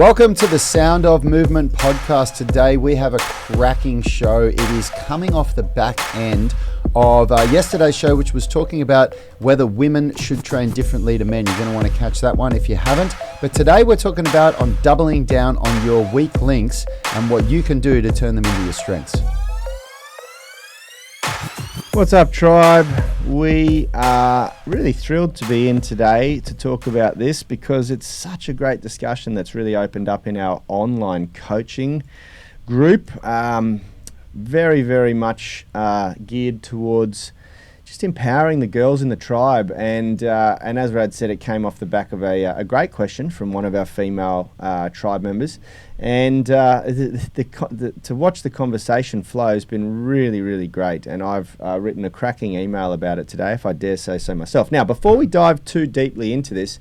Welcome to the Sound of Movement podcast. Today we have a cracking show. It is coming off the back end of yesterday's show, which was talking about whether women should train differently to men. You're going to want to catch that one if you haven't. But today we're talking about on doubling down on your weak links and what you can do to turn them into your strengths. What's up, tribe? We are really thrilled to be in today to talk about this because it's such a great discussion that's really opened up in our online coaching group. Very, very much geared towards just empowering the girls in the tribe. And as Rad said, it came off the back of a great question from one of our female tribe members. And to watch the conversation flow has been really, really great. And I've written a cracking email about it today, if I dare say so myself. Now, before we dive too deeply into this,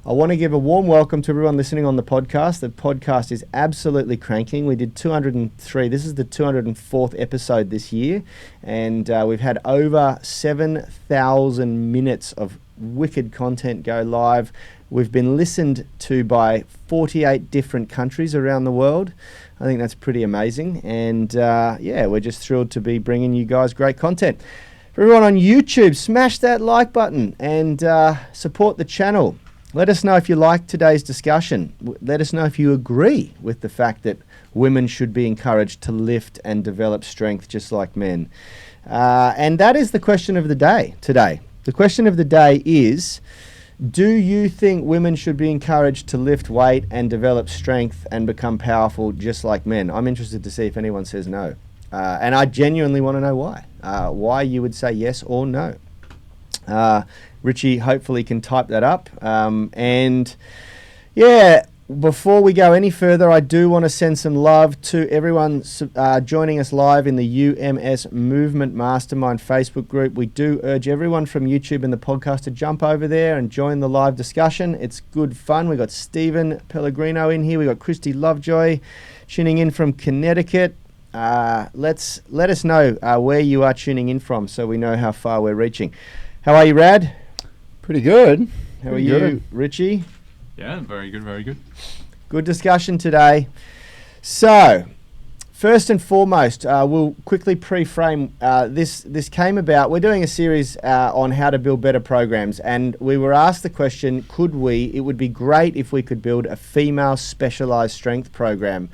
I want to give a warm welcome to everyone listening on the podcast. The podcast is absolutely cranking. We did 203. This is the 204th episode this year. And we've had over 7,000 minutes of wicked content go live. We've been listened to by 48 different countries around the world. I think that's pretty amazing. And we're just thrilled to be bringing you guys great content. For everyone on YouTube, smash that like button and support the channel. Let us know if you like today's discussion. Let us know if you agree with the fact that women should be encouraged to lift and develop strength just like men. And that is the question of the day today. The question of the day is, do you think women should be encouraged to lift weight and develop strength and become powerful just like men? I'm interested to see if anyone says no. And I genuinely want to know why. Why you would say yes or no. Richie hopefully can type that up. Before we go any further, I do want to send some love to everyone joining us live in the UMS Movement Mastermind Facebook group. We do urge everyone from YouTube and the podcast to jump over there and join the live discussion. It's good fun. We've got Stephen Pellegrino in here. We've got Christy Lovejoy tuning in from Connecticut. Let us know where you are tuning in from so we know how far we're reaching. How are you, Rad? Pretty good. How are you, Richie? Yeah, very good, very good. Good discussion today. So, first and foremost, we'll quickly pre-frame this came about. We're doing a series on how to build better programs, and we were asked the question, it would be great if we could build a female specialized strength program,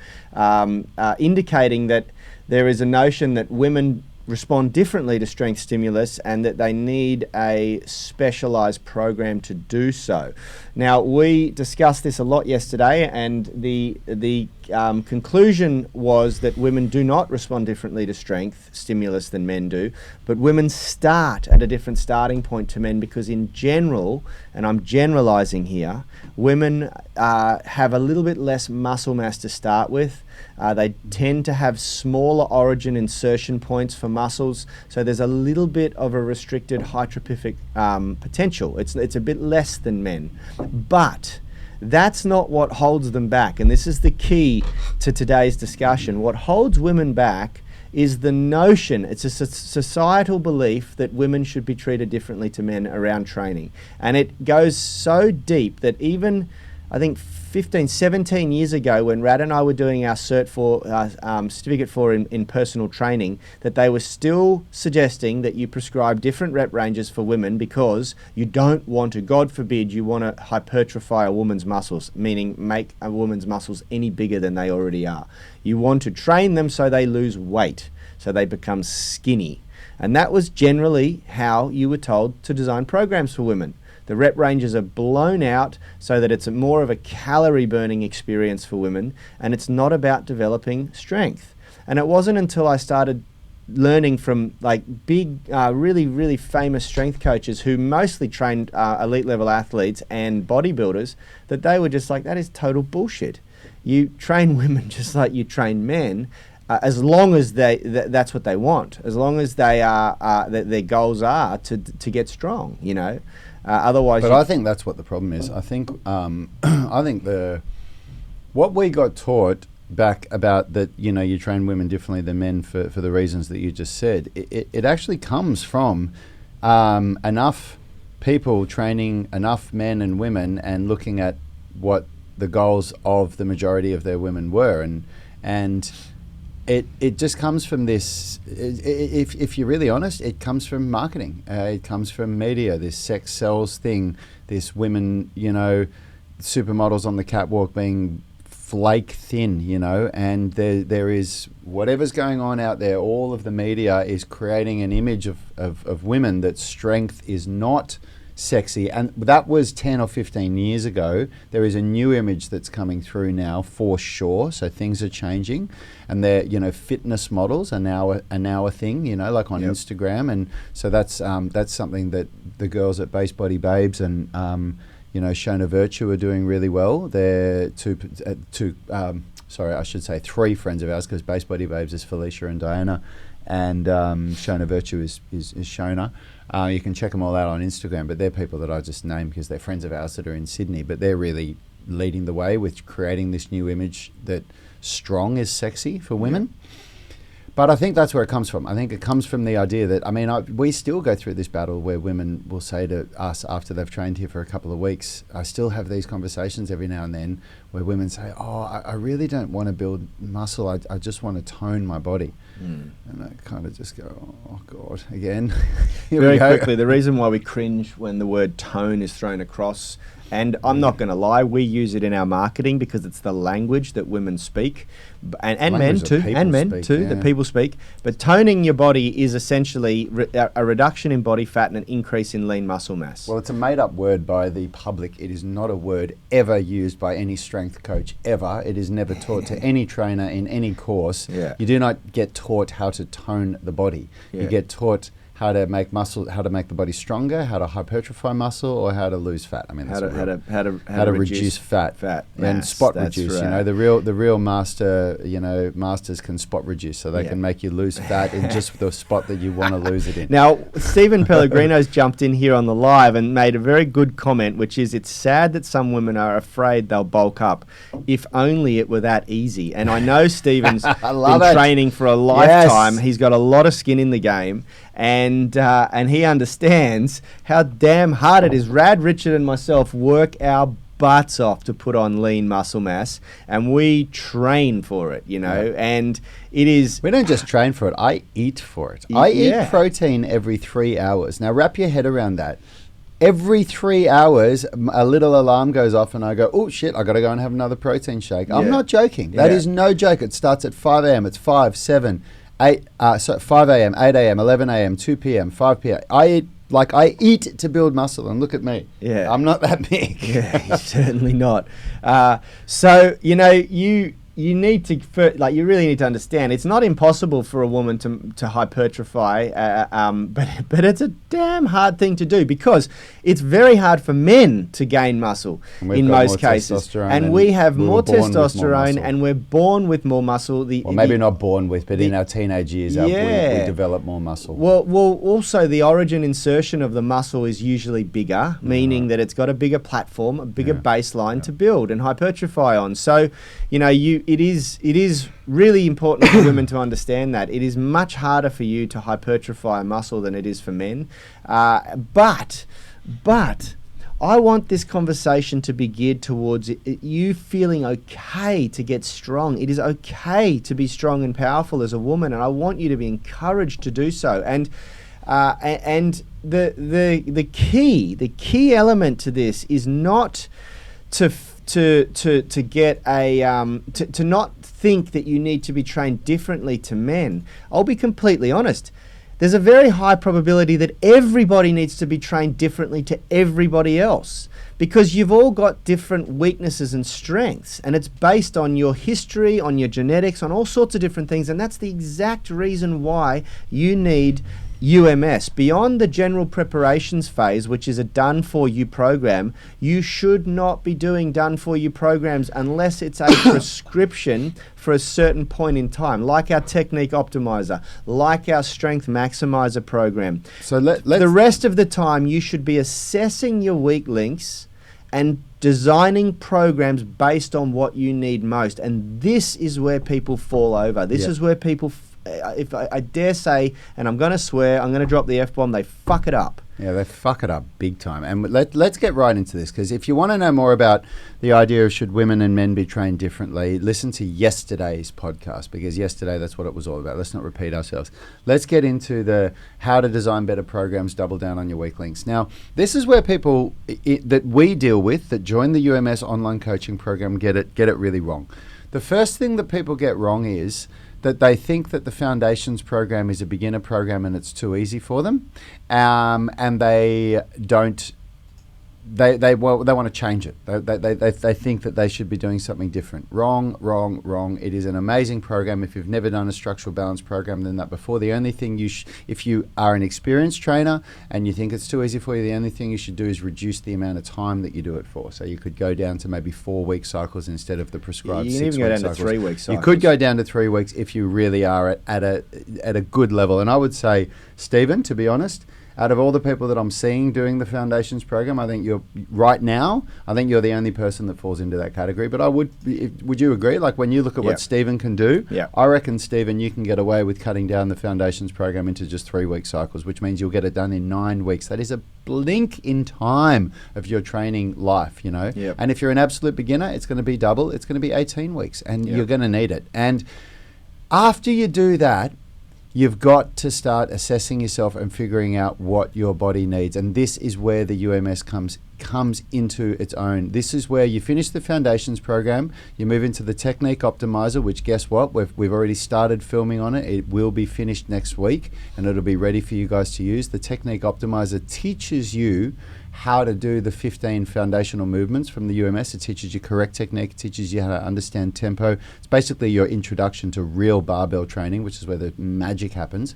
indicating that there is a notion that women respond differently to strength stimulus and that they need a specialized program to do so. Now, we discussed this a lot yesterday, and the conclusion was that women do not respond differently to strength stimulus than men do, but women start at a different starting point to men because in general, and I'm generalizing here, women have a little bit less muscle mass to start with. They tend to have smaller origin insertion points for muscles, so there's a little bit of a restricted hypertrophic potential. It's a bit less than men, but that's not what holds them back, and this is the key to today's discussion. What holds women back is the notion, it's a societal belief that women should be treated differently to men around training, and it goes so deep that even, I think, 15, 17 years ago when Rad and I were doing our certificate for in personal training, that they were still suggesting that you prescribe different rep ranges for women because you don't want to, God forbid, you want to hypertrophy a woman's muscles, meaning make a woman's muscles any bigger than they already are. You want to train them so they lose weight, so they become skinny. And that was generally how you were told to design programs for women. The rep ranges are blown out so that it's more of a calorie burning experience for women, and it's not about developing strength. And it wasn't until I started learning from like big, really, really famous strength coaches who mostly trained elite level athletes and bodybuilders that they were just like, that is total bullshit. You train women just like you train men, as long as that's what they want, as long as they are their goals are to get strong, you know. Otherwise, but I think that's what the problem is. I think what we got taught back about that, you know, you train women differently than men for the reasons that you just said. It actually comes from enough people training enough men and women and looking at what the goals of the majority of their women were, and it just comes from this. If you're really honest, it comes from marketing. It comes from media. This sex sells thing. This women, supermodels on the catwalk being flake thin, and there is whatever's going on out there. All of the media is creating an image of women that strength is not sexy, and that was 10 or 15 years ago. There is a new image that's coming through now for sure. So things are changing, and fitness models are now a thing, like on Instagram, and so that's something that the girls at Base Body Babes and Shona Virtue are doing really well. They're three friends of ours, because Base Body Babes is Felicia and Diana, and Shona Virtue is Shona. You can check them all out on Instagram, but they're people that I just named because they're friends of ours that are in Sydney, but they're really leading the way with creating this new image that strong is sexy for women. But I think that's where it comes from. I think it comes from the idea that, we still go through this battle where women will say to us after they've trained here for a couple of weeks, I still have these conversations every now and then where women say, I really don't want to build muscle. I just want to tone my body. And I kind of just go, oh God, again. Very quickly, the reason why we cringe when the word tone is thrown across, and I'm not going to lie, we use it in our marketing because it's the language that women speak, and men too, that people speak. But toning your body is essentially a reduction in body fat and an increase in lean muscle mass. Well, it's a made-up word by the public. It is not a word ever used by any strength coach ever. It is never taught to any trainer in any course. Yeah. You do not get taught how to tone the body. Yeah. You get taught how to make muscle, how to make the body stronger, how to hypertrophy muscle, or how to lose fat. How to reduce fat. And Yes, spot that's reduce. right. The real masters can spot reduce, so they can make you lose fat in just the spot that you want to lose it in. Now, Stephen Pellegrino's jumped in here on the live and made a very good comment, which is, it's sad that some women are afraid they'll bulk up. If only it were that easy. And I know Stephen's been training for a lifetime. Yes. He's got a lot of skin in the game. And he understands how damn hard it is. Rad, Richard, and myself work our butts off to put on lean muscle mass, and we train for it, and it is... We don't just train for it, I eat for it. I eat protein every 3 hours. Now, wrap your head around that. Every 3 hours, a little alarm goes off and I go, oh shit, I got to go and have another protein shake. I'm not joking. That is no joke. It starts at 5 a.m. It's 5, 7... 5 a.m., 8 a.m., 11 a.m., 2 p.m., 5 p.m. I eat to build muscle, and look at me. Yeah. I'm not that big. Yeah, certainly not. So, you need to, you really need to understand, it's not impossible for a woman to hypertrophy, but it's a damn hard thing to do, because it's very hard for men to gain muscle in most cases. And we have more testosterone, and we're born with more muscle. Maybe not born with, but in our teenage years, we develop more muscle. Well, also the origin insertion of the muscle is usually bigger, meaning that it's got a bigger platform, a bigger baseline to build and hypertrophy on. So, it is really important for women to understand that. It is much harder for you to hypertrophy a muscle than it is for men. But I want this conversation to be geared towards you feeling okay to get strong. It is okay to be strong and powerful as a woman, and I want you to be encouraged to do so. And the key element to this is not to get to not think that you need to be trained differently to men. I'll be completely honest. There's a very high probability that everybody needs to be trained differently to everybody else, because you've all got different weaknesses and strengths, and it's based on your history, on your genetics, on all sorts of different things. And that's the exact reason why you need UMS. Beyond the general preparations phase, which is a done-for-you program, you should not be doing done-for-you programs unless it's a prescription for a certain point in time, like our technique optimizer, like our strength maximizer program. So the rest of the time, you should be assessing your weak links and designing programs based on what you need most. And this is where people fall over. This is where people I dare say, and I'm going to swear, I'm going to drop the F-bomb, they fuck it up. Yeah, they fuck it up big time. And let's get right into this, because if you want to know more about the idea of should women and men be trained differently, listen to yesterday's podcast, because yesterday that's what it was all about. Let's not repeat ourselves. Let's get into the how to design better programs, double down on your weak links. Now, this is where people that we deal with that join the UMS online coaching program get it really wrong. The first thing that people get wrong is that they think that the Foundations program is a beginner program and it's too easy for them, and they don't. They want to change it. They think that they should be doing something different. Wrong. It is an amazing program. If you've never done a structural balance program than that before, the only thing if you are an experienced trainer and you think it's too easy for you, the only thing you should do is reduce the amount of time that you do it for. So you could go down to maybe 4-week cycles instead of the prescribed 6-week cycles. You can even go down to 3-week cycles. You could go down to 3 weeks if you really are at a good level. And I would say, Stephen, to be honest, out of all the people that I'm seeing doing the Foundations program, I think you're the only person that falls into that category. But would you agree? Like when you look at what Stephen can do, I reckon, Stephen, you can get away with cutting down the Foundations program into just 3-week cycles, which means you'll get it done in 9 weeks. That is a blink in time of your training life, you know. Yep. And if you're an absolute beginner, it's going to be double. It's going to be 18 weeks, and you're going to need it. And after you do that, you've got to start assessing yourself and figuring out what your body needs. And this is where the UMS comes into its own. This is where you finish the Foundations program, you move into the Technique Optimizer, which guess what? We've already started filming on it. It will be finished next week and it'll be ready for you guys to use. The Technique Optimizer teaches you how to do the 15 foundational movements from the UMS. It teaches you correct technique, it teaches you how to understand tempo. It's basically your introduction to real barbell training, which is where the magic happens.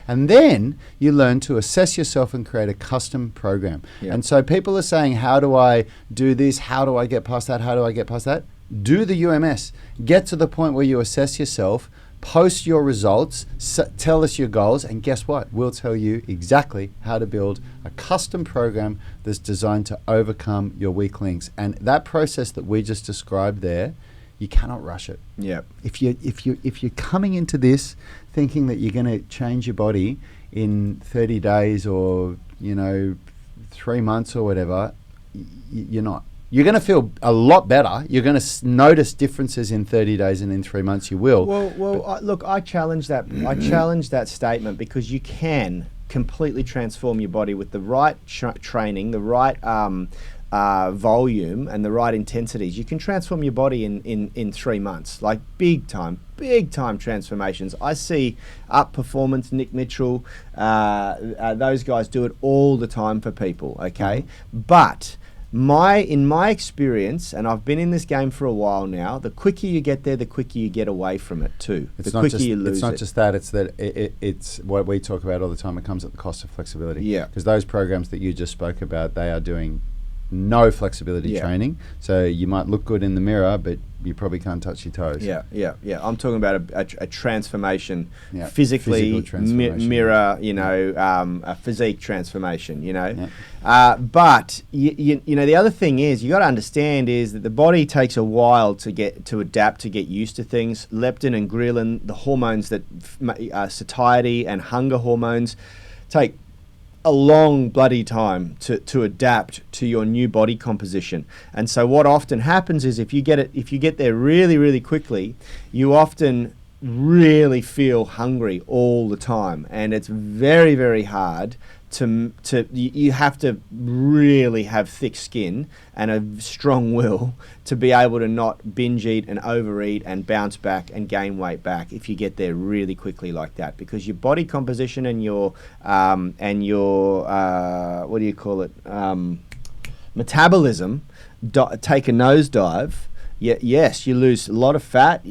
And then you learn to assess yourself and create a custom program. Yep. And so people are saying, how do I do this? How do I get past that? How do I get past that? Do the UMS. Get to the point where you assess yourself, post your results, tell us your goals, and guess what? We'll tell you exactly how to build a custom program that's designed to overcome your weak links. And that process that we just described there, you cannot rush it. Yeah. If you're coming into this thinking that you're going to change your body in 30 days or 3 months or whatever, you're not. You're going to feel a lot better. You're going to notice differences in 30 days, and in 3 months you will. Look, I challenge that. I challenge that statement, because you can completely transform your body with the right training, the right volume, and the right intensities. You can transform your body in 3 months, like big time transformations. I see Up Performance, Nick Mitchell, those guys do it all the time for people. Okay, but in my experience, and I've been in this game for a while now, the quicker you get there, the quicker you get away from it too. The quicker you lose it. It's not just that, it's that it's what we talk about all the time. It comes at the cost of flexibility. Yeah. Because those programs that you just spoke about, they are doing no flexibility training. So you might look good in the mirror, but you probably can't touch your toes. Yeah. I'm talking about a transformation, Physical physically, transformation. mirror, a physique transformation, But the other thing is, you got to understand is that the body takes a while to adapt, to get used to things. Leptin and ghrelin, the hormones that satiety and hunger hormones, take a long bloody time to adapt to your new body composition. And so what often happens is, if you get there really, really quickly, you often really feel hungry all the time, and it's very, very hard you have to really have thick skin and a strong will to be able to not binge eat and overeat and bounce back and gain weight back if you get there really quickly like that, because your body composition and your metabolism take a nosedive. Yes, you lose a lot of fat.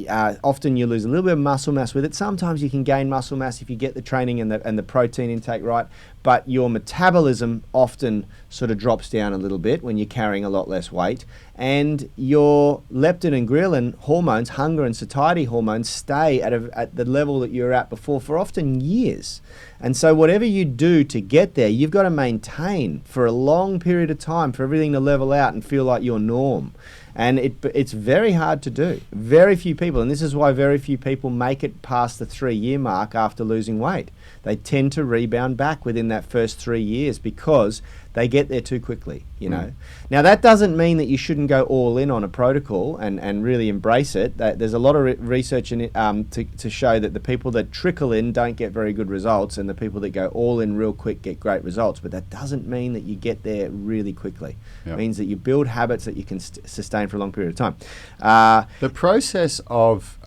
Often you lose a little bit of muscle mass with it. Sometimes you can gain muscle mass if you get the training and the protein intake right. But your metabolism often sort of drops down a little bit when you're carrying a lot less weight. And your leptin and ghrelin hormones, hunger and satiety hormones, stay at the level that you were at before for often years. And so whatever you do to get there, you've got to maintain for a long period of time for everything to level out and feel like your norm. And it's very hard to do. Very few people, and this is why very few people make it past the 3-year mark after losing weight. They tend to rebound back within that first 3 years because they get there too quickly, you know. Now, that doesn't mean that you shouldn't go all in on a protocol and really embrace it. There's a lot of research in it to show that the people that trickle in don't get very good results, and the people that go all in real quick get great results. But that doesn't mean that you get there really quickly. It means that you build habits that you can sustain for a long period of time. The process of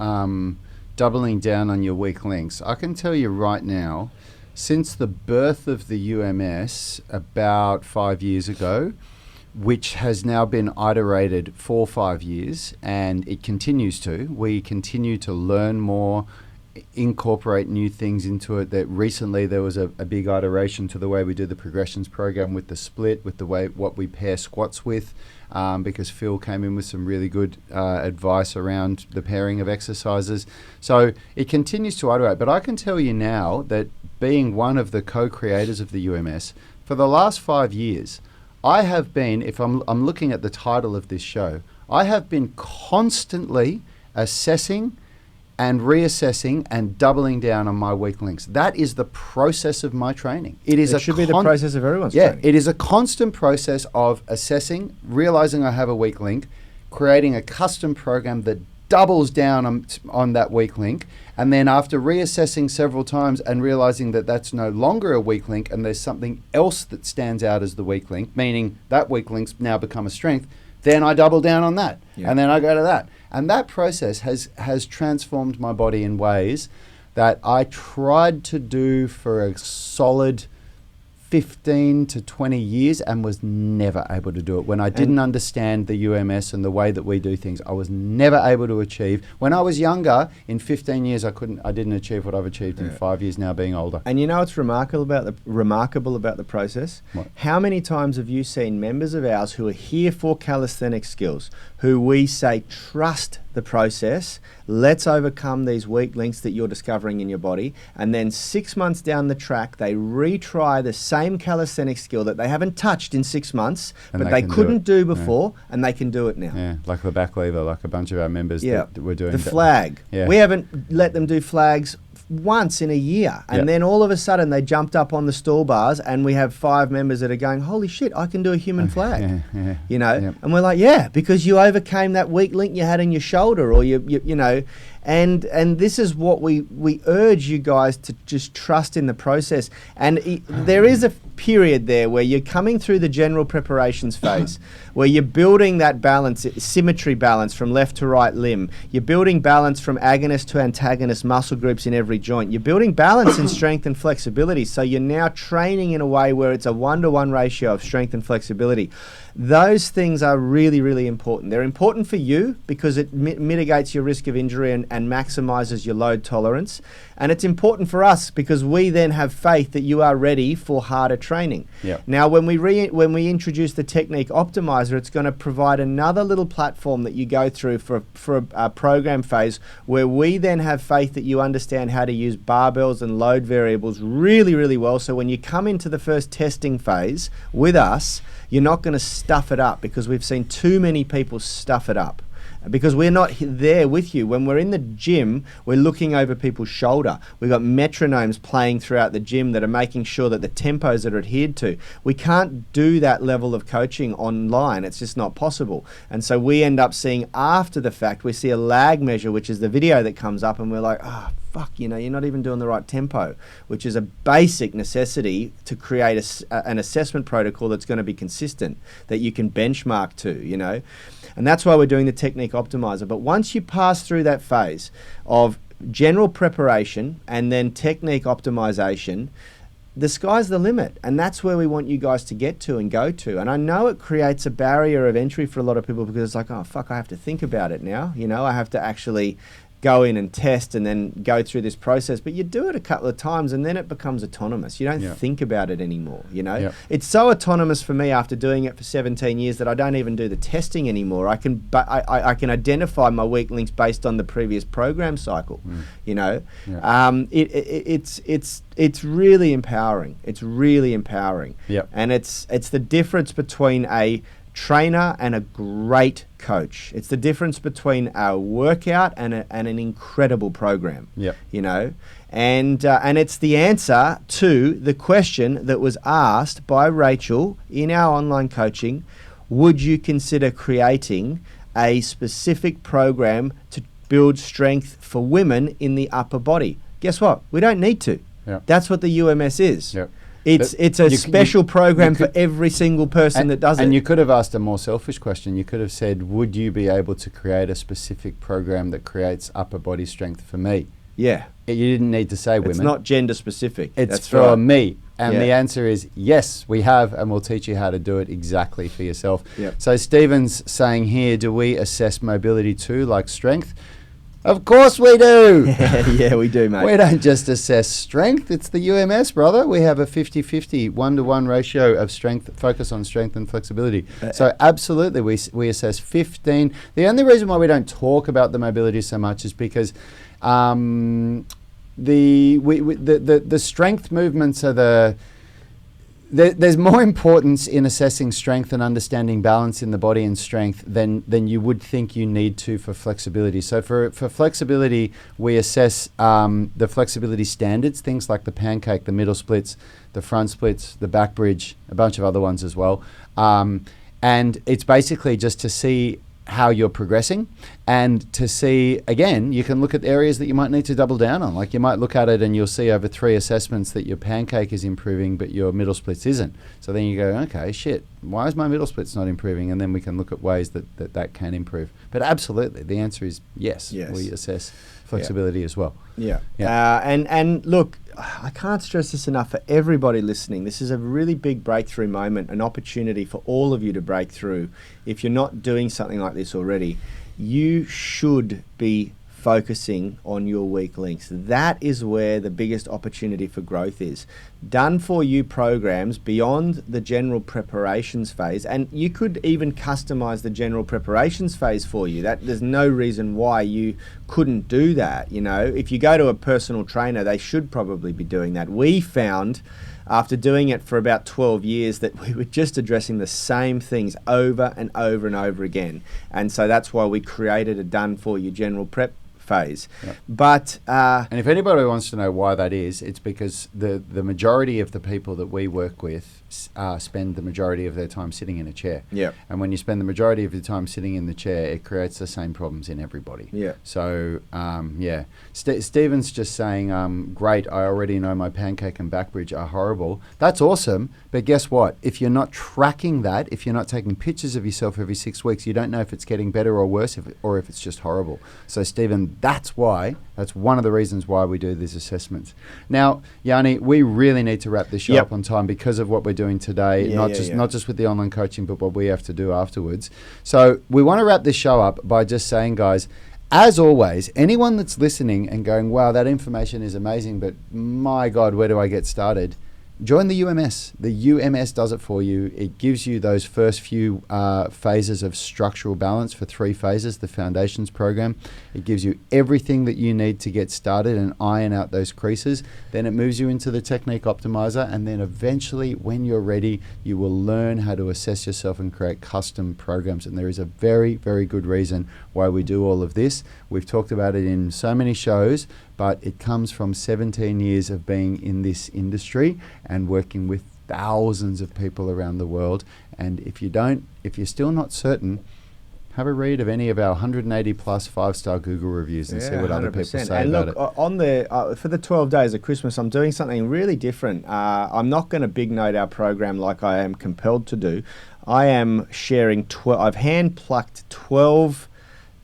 doubling down on your weak links, I can tell you right now, since the birth of the UMS about 5 years ago, which has now been iterated for 5 years, and it continues to. We continue to learn more, incorporate new things into it. That recently there was a big iteration to the way we do the progressions program with the split, with the way what we pair squats with, because Phil came in with some really good advice around the pairing of exercises. So it continues to iterate, but I can tell you now that being one of the co-creators of the UMS, for the last 5 years, I have been, if I'm looking at the title of this show, I have been constantly assessing and reassessing and doubling down on my weak links. That is the process of my training. It should be the process of everyone's training. It is a constant process of assessing, realizing I have a weak link, creating a custom program that doubles down on that weak link, and then after reassessing several times and realizing that that's no longer a weak link and there's something else that stands out as the weak link, meaning that weak link's now become a strength, then I double down on that, and then I go to that. And that process has transformed my body in ways that I tried to do for a solid 15 to 20 years and was never able to do it. When I didn't understand the UMS and the way that we do things, I was never able to achieve. When I was younger, in 15 years, I didn't achieve what I've achieved in 5 years now being older. And you know what's remarkable about the process? What? How many times have you seen members of ours who are here for calisthenic skills, who we say trust the process, let's overcome these weak links that you're discovering in your body, and then 6 months down the track they retry the same calisthenic skill that they haven't touched in 6 months, but they couldn't do before, and they can do it now. Yeah, like the back lever, like a bunch of our members that were doing the flag. Yeah. We haven't let them do flags once in a year, and then all of a sudden they jumped up on the stall bars, and we have 5 members that are going, holy shit, I can do a human flag. You know, and we're like, yeah, because you overcame that weak link you had in your shoulder, or you know, and this is what we urge you guys to just trust in the process. And there is a period there where you're coming through the general preparations phase, where you're building that balance, symmetry balance from left to right limb. You're building balance from agonist to antagonist muscle groups in every joint. You're building balance in strength and flexibility. So you're now training in a way where it's a 1-to-1 ratio of strength and flexibility. Those things are really, really important. They're important for you because it mitigates your risk of injury and maximizes your load tolerance. And it's important for us because we then have faith that you are ready for harder training. Yep. Now, when we introduce the Technique Optimizer, it's going to provide another little platform that you go through for a program phase, where we then have faith that you understand how to use barbells and load variables really, really well. So when you come into the first testing phase with us, you're not going to stuff it up, because we've seen too many people stuff it up. Because we're not there with you. When we're in the gym, we're looking over people's shoulder. We've got metronomes playing throughout the gym that are making sure that the tempos are adhered to. We can't do that level of coaching online. It's just not possible. And so we end up seeing, after the fact, we see a lag measure, which is the video that comes up, and we're like, fuck, you know, you're not even doing the right tempo, which is a basic necessity to create an assessment protocol that's going to be consistent, that you can benchmark to, you know. And that's why we're doing the Technique Optimizer. But once you pass through that phase of general preparation and then technique optimization, the sky's the limit. And that's where we want you guys to get to and go to. And I know it creates a barrier of entry for a lot of people, because it's like, oh, fuck, I have to think about it now. You know, I have to actually go in and test and then go through this process. But you do it a couple of times and then it becomes autonomous. You don't think about it anymore, you know? It's so autonomous for me after doing it for 17 years that I don't even do the testing anymore. I can identify my weak links based on the previous program cycle, you know? It's really empowering. It's really empowering. And it's the difference between a trainer and a great coach. It's the difference between a workout and an incredible program. Yep. You know, and it's the answer to the question that was asked by Rachel in our online coaching. Would you consider creating a specific program to build strength for women in the upper body? Guess what? We don't need to. Yep. That's what the UMS is. Yep. It's a special program for every single person that does it. And you could have asked a more selfish question. You could have said, would you be able to create a specific program that creates upper body strength for me? Yeah. You didn't need to say women. It's not gender specific. It's That's for right. me. And Yeah. the answer is yes, we have, and we'll teach you how to do it exactly for yourself. Yep. So Stephen's saying here, do we assess mobility too, like strength? Of course we do. Yeah, we do, mate. We don't just assess strength. It's the UMS, brother. We have a 50-50, 1-to-1 ratio of strength, focus on strength and flexibility. So absolutely, we assess 15. The only reason why we don't talk about the mobility so much is because the strength movements are there's more importance in assessing strength and understanding balance in the body and strength than you would think you need to for flexibility. So for flexibility, we assess the flexibility standards, things like the pancake, the middle splits, the front splits, the back bridge, a bunch of other ones as well. And it's basically just to see how you're progressing, and to see, again, you can look at areas that you might need to double down on. Like you might look at it and you'll see over 3 assessments that your pancake is improving but your middle splits isn't. So then you go, okay, shit, why is my middle splits not improving? And then we can look at ways that can improve. But absolutely, the answer is yes. We assess flexibility as well. Yeah. And look, I can't stress this enough for everybody listening. This is a really big breakthrough moment, an opportunity for all of you to break through. If you're not doing something like this already, you should be focusing on your weak links. That is where the biggest opportunity for growth is. Done for you programs beyond the general preparations phase, and you could even customize the general preparations phase for you. That there's no reason why you couldn't do that. You know, if you go to a personal trainer, they should probably be doing that. We found after doing it for about 12 years that we were just addressing the same things over and over and over again. And so that's why we created a done for you general prep phase. Yep. But and if anybody wants to know why that is, it's because the majority of the people that we work with spend the majority of their time sitting in a chair. Yep. And when you spend the majority of your time sitting in the chair, it creates the same problems in everybody. Yeah. So Stephen's just saying, great, I already know my pancake and back bridge are horrible. That's awesome, but guess what? If you're not tracking that, if you're not taking pictures of yourself every 6 weeks, you don't know if it's getting better or worse, or if it's just horrible. So Stephen, that's one of the reasons why we do these assessments. Now, Yanni, we really need to wrap this show up on time because of what we're doing today, not just with the online coaching, but what we have to do afterwards. So we want to wrap this show up by just saying, guys, as always, anyone that's listening and going, wow, that information is amazing, but my God, where do I get started? Join the UMS. The UMS does it for you. It gives you those first few phases of structural balance for 3 phases, the foundations program. It gives you everything that you need to get started and iron out those creases. Then it moves you into the technique optimizer, and then eventually, when you're ready, you will learn how to assess yourself and create custom programs. And there is a very, very good reason why we do all of this. We've talked about it in so many shows, but it comes from 17 years of being in this industry and working with thousands of people around the world. And if you're still not certain, have a read of any of our 180 plus 5-star Google reviews and see what other people say about it. On the for the 12 days of Christmas, I'm doing something really different. I'm not going to big note our program like I am compelled to do. I am sharing I've hand plucked 12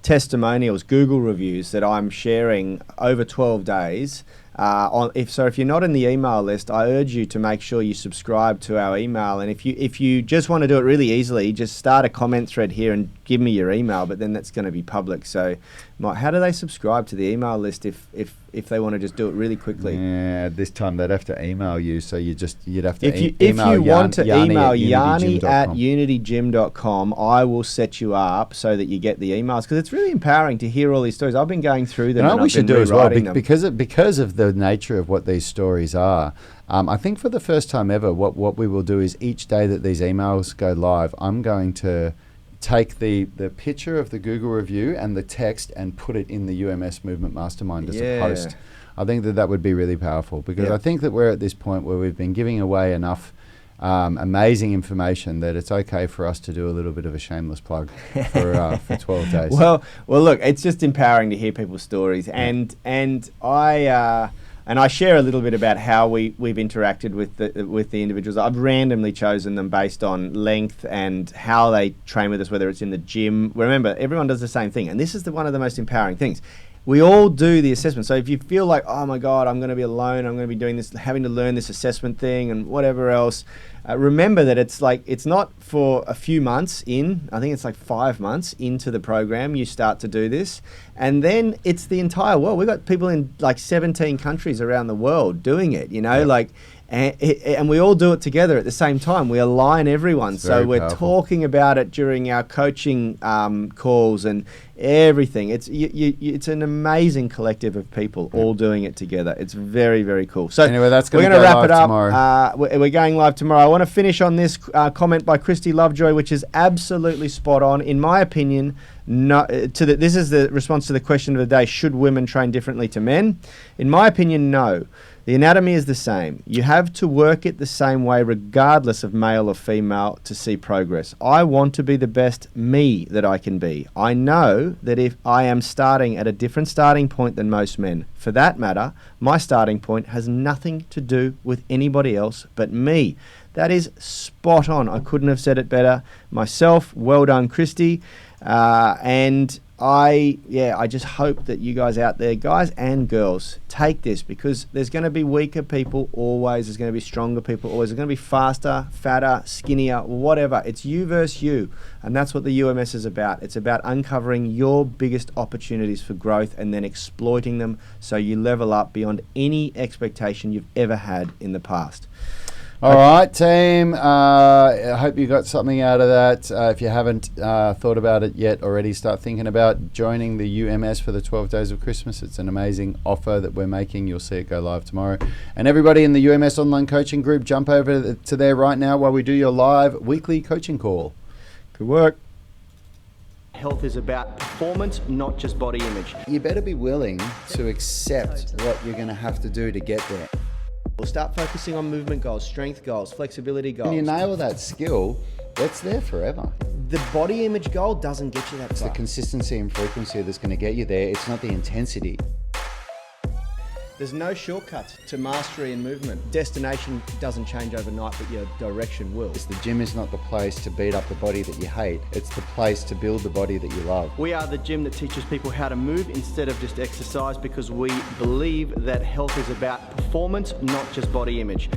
testimonials, Google reviews that I'm sharing over 12 days. If you're not in the email list, I urge you to make sure you subscribe to our email. And if you just want to do it really easily, just start a comment thread here and give me your email, but then that's going to be public. So how do they subscribe to the email list if they want to just do it really quickly? Yeah, this time they'd have to email you, so you'd have to if you want to email Yanni at unitygym.com, I will set you up so that you get the emails, because it's really empowering to hear all these stories. I've been going through them, and we I've should been do as well rewriting them. because of the nature of what these stories are. I think for the first time ever, what we will do is each day that these emails go live, I'm going to take the picture of the Google review and the text and put it in the UMS Movement Mastermind as a post. I think that would be really powerful, because I think that we're at this point where we've been giving away enough amazing information that it's okay for us to do a little bit of a shameless plug for 12 days. Well, look, it's just empowering to hear people's stories, and I share a little bit about how we've interacted with the individuals. I've randomly chosen them based on length and how they train with us, whether it's in the gym. Remember, everyone does the same thing, and this is one of the most empowering things. We all do the assessment. So if you feel like, oh my God, I'm going to be alone, I'm going to be doing this, having to learn this assessment thing and whatever else, remember that it's not for a few months in. I think it's like 5 months into the program you start to do this, and then it's the entire world. We've got people in like 17 countries around the world doing it. And we all do it together at the same time. We align everyone. So we're talking about it during our coaching calls and everything. It's an amazing collective of people all doing it together. It's very, very cool. So anyway, we're going to wrap it up. We're going live tomorrow. I want to finish on this comment by Christy Lovejoy, which is absolutely spot on. In my opinion, this is the response to the question of the day: should women train differently to men? In my opinion, no. The anatomy is the same. You have to work it the same way regardless of male or female to see progress. I want to be the best me that I can be. I know that if I am starting at a different starting point than most men, for that matter, my starting point has nothing to do with anybody else but me. That is spot on. I couldn't have said it better myself. Well done, Christy. And I just hope that you guys out there, guys and girls, take this, because there's going to be weaker people always. There's going to be stronger people always. There's going to be faster, fatter, skinnier, whatever. It's you versus you. And that's what the UMS is about. It's about uncovering your biggest opportunities for growth and then exploiting them so you level up beyond any expectation you've ever had in the past. All right, team. I hope you got something out of that. If you haven't thought about it yet already, start thinking about joining the UMS for the 12 Days of Christmas. It's an amazing offer that we're making. You'll see it go live tomorrow. And everybody in the UMS online coaching group, jump over to there right now while we do your live weekly coaching call. Good work. Health is about performance, not just body image. You better be willing to accept what you're going to have to do to get there. We'll start focusing on movement goals, strength goals, flexibility goals. When you nail that skill, it's there forever. The body image goal doesn't get you that far. It's the consistency and frequency that's going to get you there. It's not the intensity. There's no shortcuts to mastery and movement. Destination doesn't change overnight, but your direction will. The gym is not the place to beat up the body that you hate. It's the place to build the body that you love. We are the gym that teaches people how to move instead of just exercise, because we believe that health is about performance, not just body image.